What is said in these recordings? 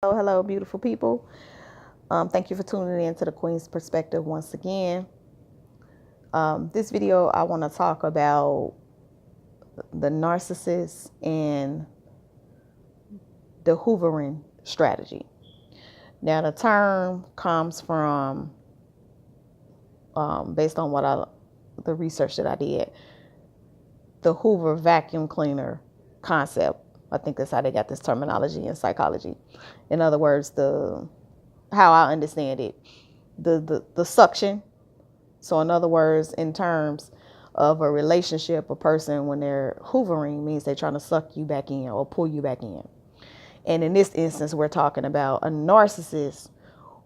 Hello, beautiful people. Thank you for tuning in to the Queen's Perspective once again. This video, I want to talk about the narcissist and the hoovering strategy. Now, the term comes from, based on the research that I did, the Hoover vacuum cleaner concept. I think that's how they got this terminology in psychology. In other words, how I understand it, the suction. So in other words, in terms of a relationship, a person, when they're hoovering, means they're trying to suck you back in or pull you back in. And in this instance, we're talking about a narcissist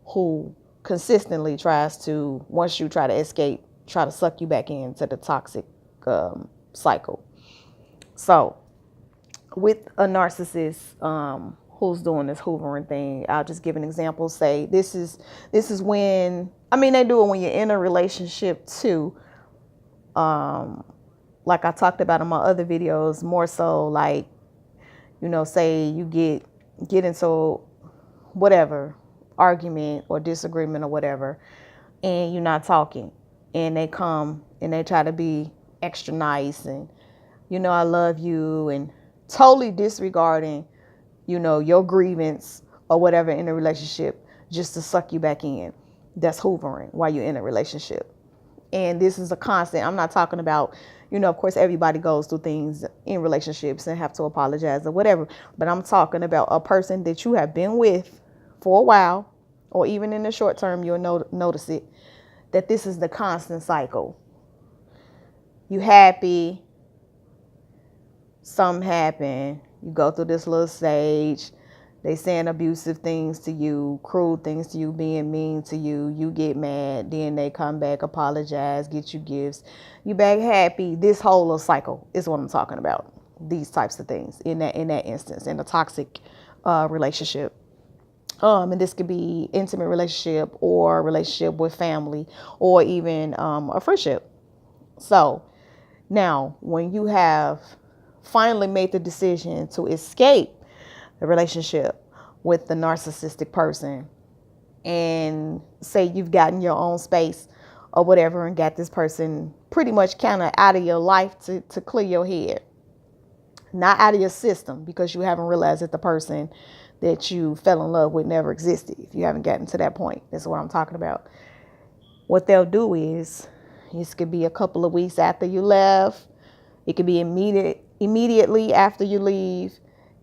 who consistently tries to, once you try to escape, try to suck you back into the toxic cycle. So with a narcissist who's doing this hoovering thing, I'll just give an example. Say this is when, they do it when you're in a relationship too. Like I talked about in my other videos, more so like, say you get into whatever argument or disagreement or whatever, and you're not talking, and they come and they try to be extra nice and, I love you, and totally disregarding, your grievance or whatever in a relationship just to suck you back in. That's hoovering while you're in a relationship. And this is a constant. I'm not talking about, of course, everybody goes through things in relationships and have to apologize or whatever. But I'm talking about a person that you have been with for a while, or even in the short term, you'll notice it, that this is the constant cycle. You happy, something happen, you go through this little stage, they saying abusive things to you, cruel things to you, being mean to you, you get mad, then they come back, apologize, get you gifts, you back happy. This whole little cycle is what I'm talking about. These types of things in that instance, in a toxic relationship. And this could be intimate relationship or relationship with family or even a friendship. So now when you have finally made the decision to escape the relationship with the narcissistic person, and say you've gotten your own space or whatever and got this person pretty much kind of out of your life to clear your head, not out of your system, because you haven't realized that the person that you fell in love with never existed. If you haven't gotten to that point, that's what I'm talking about. What they'll do is, this could be a couple of weeks after you left. It could be immediately after you leave.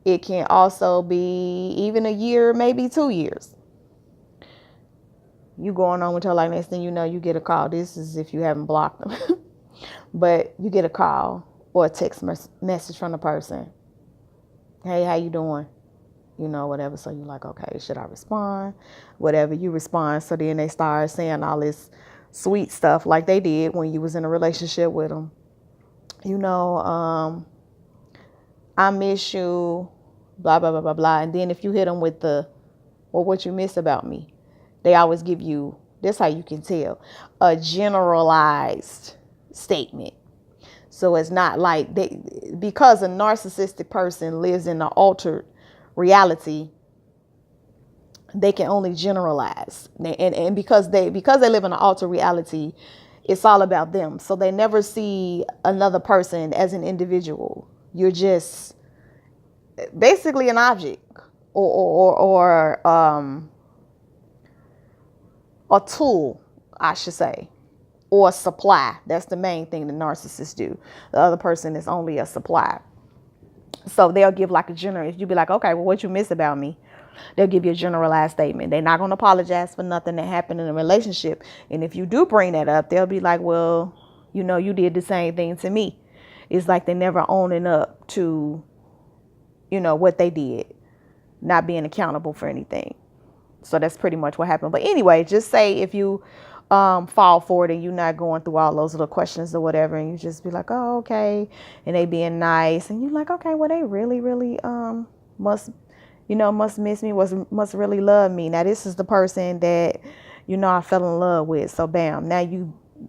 It can also be even a year, maybe 2 years. You going on with your life, next thing you know, you get a call. This is if you haven't blocked them. But you get a call or a text message from the person. Hey, how you doing? Whatever. So you're like, okay, should I respond? Whatever, you respond. So then they start saying all this sweet stuff like they did when you was in a relationship with them. I miss you, blah, blah, blah, blah, blah. And then if you hit them with what you miss about me, they always give you, that's how you can tell, a generalized statement. So it's not like because a narcissistic person lives in an altered reality, they can only generalize. And because they live in an altered reality, it's all about them. So they never see another person as an individual. You're just basically an object or a tool, I should say, or a supply. That's the main thing the narcissists do. The other person is only a supply. So they'll give like a general, if you be like, okay, well, what you miss about me? They'll give you a generalized statement. They're not going to apologize for nothing that happened in a relationship. And if you do bring that up, they'll be like, well, you did the same thing to me. It's like they're never owning up to, what they did, not being accountable for anything. So that's pretty much what happened. But anyway, just say if you fall for it and you're not going through all those little questions or whatever, and you just be like, oh, okay. And they being nice. And you're like, okay, well, they really, really must miss me, must really love me. Now, this is the person that, I fell in love with. So, bam, now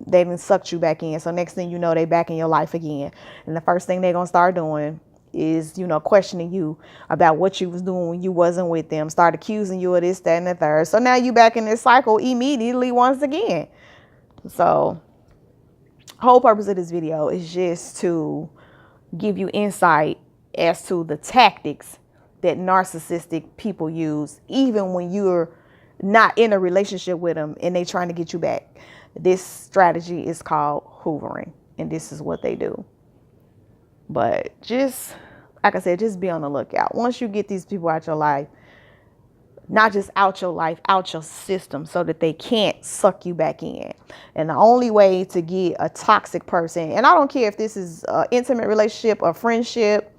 they done sucked you back in. So next thing you know, they back in your life again. And the first thing they're going to start doing is, you know, questioning you about what you was doing when you wasn't with them, start accusing you of this, that, and the third. So now you back in this cycle immediately once again. So whole purpose of this video is just to give you insight as to the tactics that narcissistic people use, even when you're not in a relationship with them and they trying to get you back. This strategy is called hoovering, and this is what they do. But just, like I said, just be on the lookout. Once you get these people out your life, not just out your life, out your system, so that they can't suck you back in. And the only way to get a toxic person, and I don't care if this is an intimate relationship or friendship,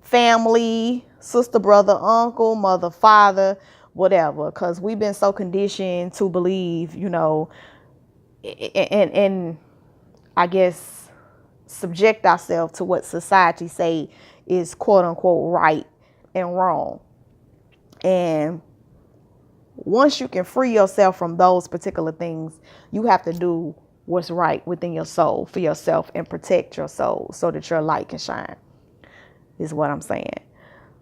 family, sister, brother, uncle, mother, father, whatever, because we've been so conditioned to believe, you know, and I guess subject ourselves to what society say is quote unquote right and wrong. And once you can free yourself from those particular things, you have to do what's right within your soul for yourself and protect your soul so that your light can shine, is what I'm saying.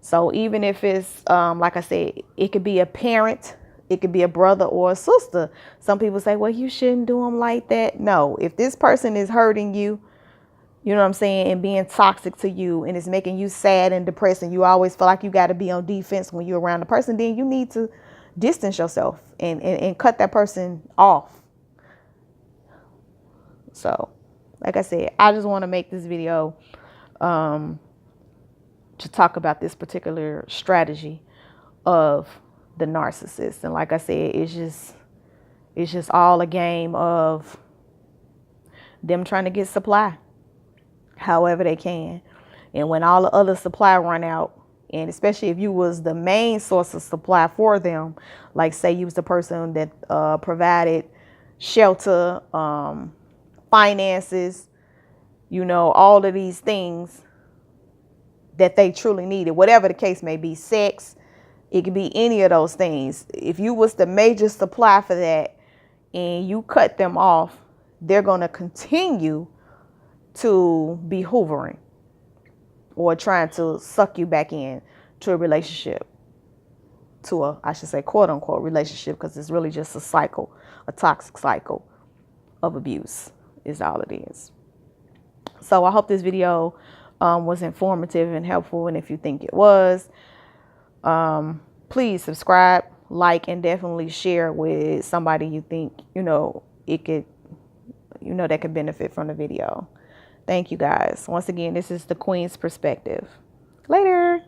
So even if it's, like I said, it could be a parent, it could be a brother or a sister. Some people say, well, you shouldn't do them like that. No, if this person is hurting you, you know what I'm saying, and being toxic to you, and it's making you sad and depressed, and you always feel like you got to be on defense when you're around the person, then you need to distance yourself and cut that person off. So, like I said, I just want to make this video to talk about this particular strategy of the narcissist. And like I said, it's just all a game of them trying to get supply however they can. And when all the other supply run out, and especially if you was the main source of supply for them, like say you was the person that provided shelter, finances, you know, all of these things that they truly needed, whatever the case may be, sex, it could be any of those things. If you was the major supply for that and you cut them off, they're going to continue to be hoovering or trying to suck you back in to a relationship, to a, I should say, quote unquote relationship, because it's really just a cycle, a toxic cycle of abuse is all it is. So I hope this video was informative and helpful. And if you think it was, please subscribe, like, and definitely share with somebody you think, you know, it could, you know, that could benefit from the video. Thank you guys. Once again, this is the Queen's Perspective. Later.